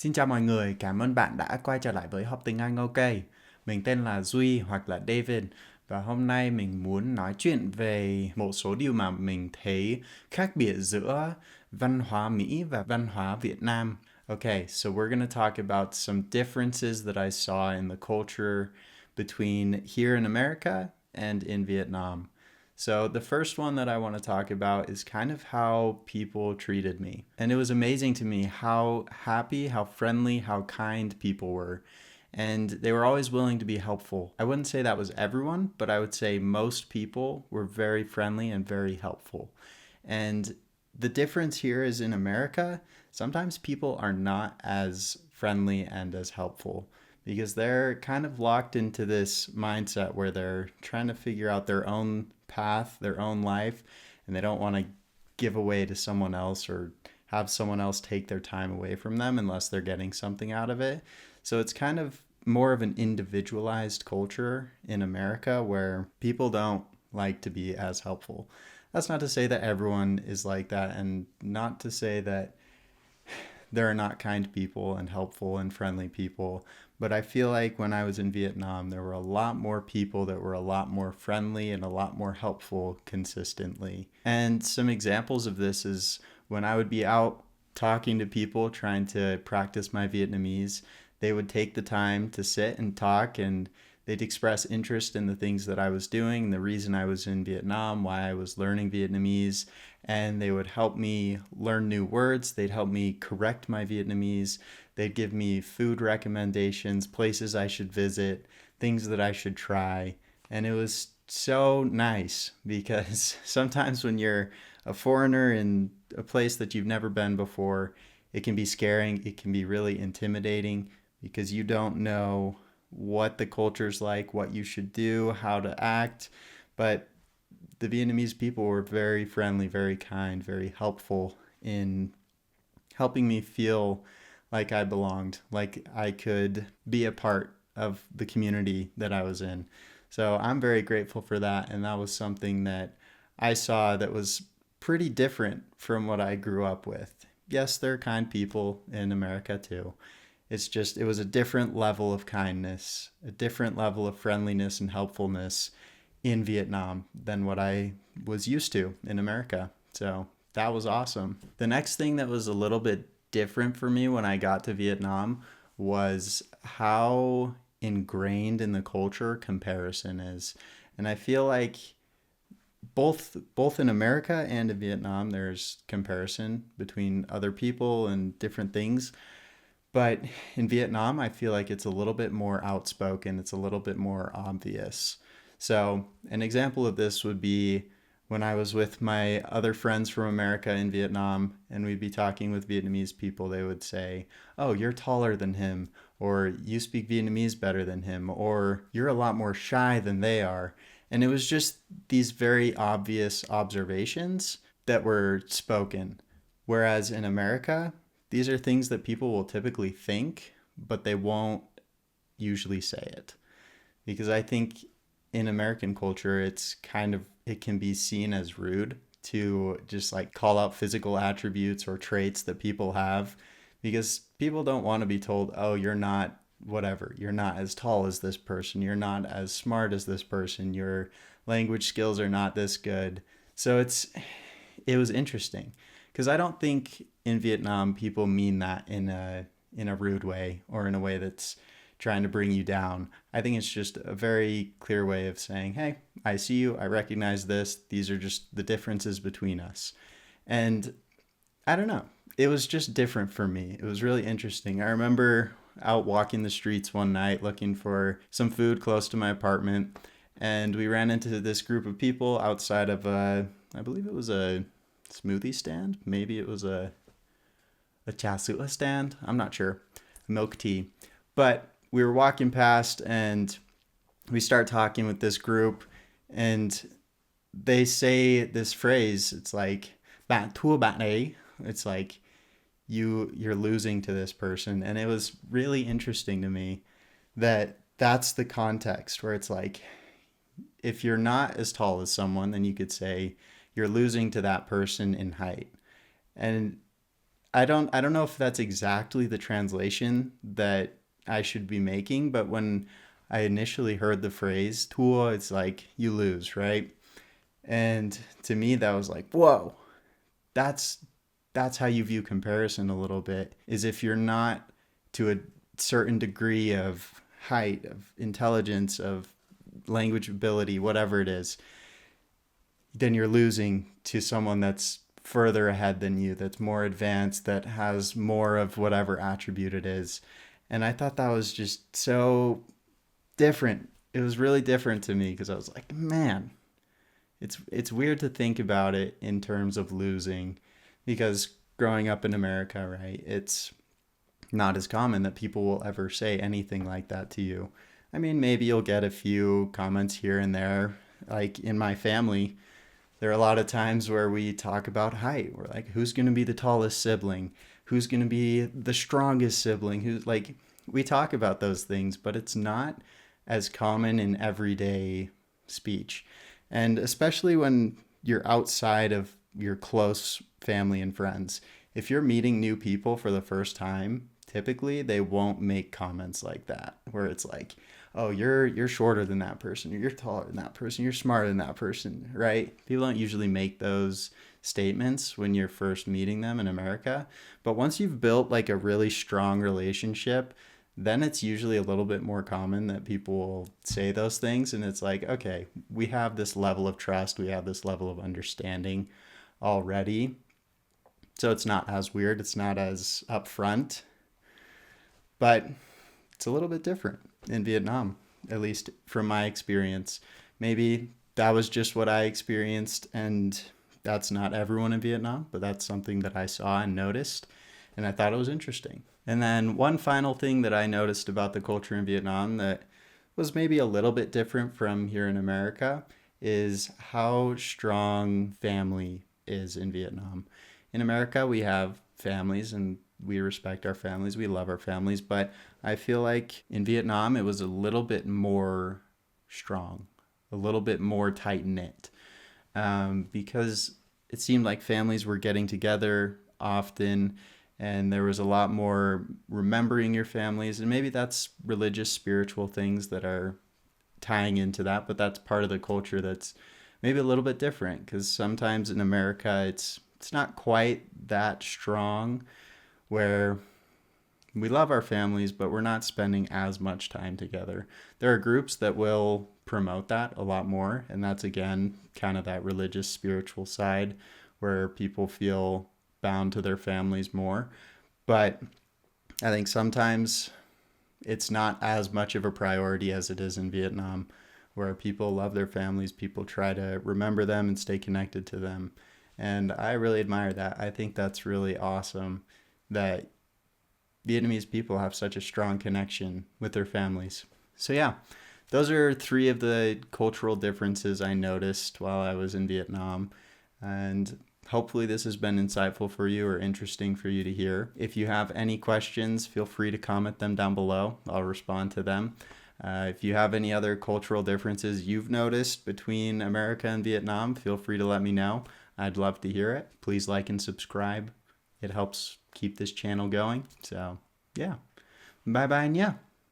Xin chào mọi người, cảm ơn bạn đã quay trở lại với Học Tiếng Anh OK. Mình tên là Duy hoặc là David và hôm nay mình muốn nói chuyện về một số điều mà mình thấy khác biệt giữa văn hóa Mỹ và văn hóa Việt Nam. Okay, so we're going to talk about some differences that I saw in the culture between here in America and in Vietnam. So, the first one that I want to talk about is kind of how people treated me. And it was amazing to me how happy, how friendly, how kind people were. And they were always willing to be helpful. I wouldn't say that was everyone, but I would say most people were very friendly and very helpful. And the difference here is in America, sometimes people are not as friendly and as helpful because they're kind of locked into this mindset where they're trying to figure out their own path, their own life, and they don't want to give away to someone else or have someone else take their time away from them unless they're getting something out of it. So it's kind of more of an individualized culture in America where people don't like to be as helpful. That's not to say that everyone is like that, and not to say that there are not kind people and helpful and friendly people. But I feel like when I was in Vietnam, there were a lot more people that were a lot more friendly and a lot more helpful consistently. And some examples of this is when I would be out talking to people trying to practice my Vietnamese, they would take the time to sit and talk, and they'd express interest in the things that I was doing, the reason I was in Vietnam, why I was learning Vietnamese, and they would help me learn new words. They'd help me correct my Vietnamese. They'd give me food recommendations, places I should visit, things that I should try. And it was so nice because sometimes when you're a foreigner in a place that you've never been before, it can be scaring. It can be really intimidating because you don't know what the culture's like, what you should do, how to act. But the Vietnamese people were very friendly, very kind, very helpful in helping me feel like I belonged, like I could be a part of the community that I was in. So I'm very grateful for that. And that was something that I saw that was pretty different from what I grew up with. Yes, there are kind people in America too. It's just, it was a different level of kindness, a different level of friendliness and helpfulness in Vietnam than what I was used to in America. So that was awesome. The next thing that was a little bit different for me when I got to Vietnam was how ingrained in the culture comparison is. And I feel like both in America and in Vietnam there's comparison between other people and different things. But in Vietnam, I feel like it's a little bit more outspoken. It's a little bit more obvious. So, an example of this would be when I was with my other friends from America in Vietnam, and we'd be talking with Vietnamese people, they would say, "Oh, you're taller than him," or "You speak Vietnamese better than him," or "You're a lot more shy than they are." And it was just these very obvious observations that were spoken. Whereas in America, these are things that people will typically think, but they won't usually say it. Because I think in American culture, it can be seen as rude to just like call out physical attributes or traits that people have because people don't want to be told, oh, you're not whatever. You're not as tall as this person. You're not as smart as this person. Your language skills are not this good. So it was interesting because I don't think in Vietnam people mean that in a rude way or in a way that's trying to bring you down. I think it's just a very clear way of saying, "Hey, I see you. I recognize this. These are just the differences between us." And I don't know. It was just different for me. It was really interesting. I remember out walking the streets one night looking for some food close to my apartment, and we ran into this group of people outside of I believe it was a smoothie stand. Maybe it was a trà sữa stand. I'm not sure. Milk tea. But we were walking past and we start talking with this group and they say this phrase. It's like, "Bạn thua bạn ấy." It's like you're losing to this person. And it was really interesting to me that that's the context where it's like, if you're not as tall as someone, then you could say you're losing to that person in height. And I don't know if that's exactly the translation that I should be making, but when I initially heard the phrase "thua," it's like you lose, right? And to me, that was like, whoa, that's that's how you view comparison a little bit. Is if you're not to a certain degree of height, of intelligence, of language ability, whatever it is, then you're losing to someone that's further ahead than you, that's more advanced, that has more of whatever attribute it is. And I thought that was just so different. It was really different to me because I was like, man, it's weird to think about it in terms of losing because growing up in America, right? It's not as common that people will ever say anything like that to you. I mean, maybe you'll get a few comments here and there. Like in my family, there are a lot of times where we talk about height. We're like, who's going to be the tallest sibling? Who's going to be the strongest sibling? Who's like, we talk about those things, but it's not as common in everyday speech. And especially when you're outside of your close family and friends. If you're meeting new people for the first time, typically they won't make comments like that, where it's like, oh, you're shorter than that person, or you're taller than that person, you're smarter than that person, right? People don't usually make those statements when you're first meeting them in America. But once you've built like a really strong relationship, then it's usually a little bit more common that people will say those things. And it's like, okay, we have this level of trust, we have this level of understanding already. So it's not as weird, it's not as upfront, but it's a little bit different in Vietnam, at least from my experience. Maybe that was just what I experienced, and that's not everyone in Vietnam, but that's something that I saw and noticed, and I thought it was interesting. And then one final thing that I noticed about the culture in Vietnam that was maybe a little bit different from here in America is how strong family is in Vietnam. In America, we have families and we respect our families, we love our families, but I feel like in Vietnam, it was a little bit more strong, a little bit more tight knit, because it seemed like families were getting together often and there was a lot more remembering your families. And maybe that's religious, spiritual things that are tying into that, but that's part of the culture that's maybe a little bit different because sometimes in America, it's not quite that strong where we love our families, but we're not spending as much time together. There are groups that will promote that a lot more, and that's again kind of that religious, spiritual side where people feel bound to their families more. But I think sometimes it's not as much of a priority as it is in Vietnam, where people love their families, people try to remember them and stay connected to them. And I really admire that. I think that's really awesome that Vietnamese people have such a strong connection with their families. So yeah, those are three of the cultural differences I noticed while I was in Vietnam. And hopefully this has been insightful for you or interesting for you to hear. If you have any questions, feel free to comment them down below. I'll respond to them. If you have any other cultural differences you've noticed between America and Vietnam, feel free to let me know. I'd love to hear it. Please like and subscribe. It helps keep this channel going. So, yeah. Bye bye and yeah.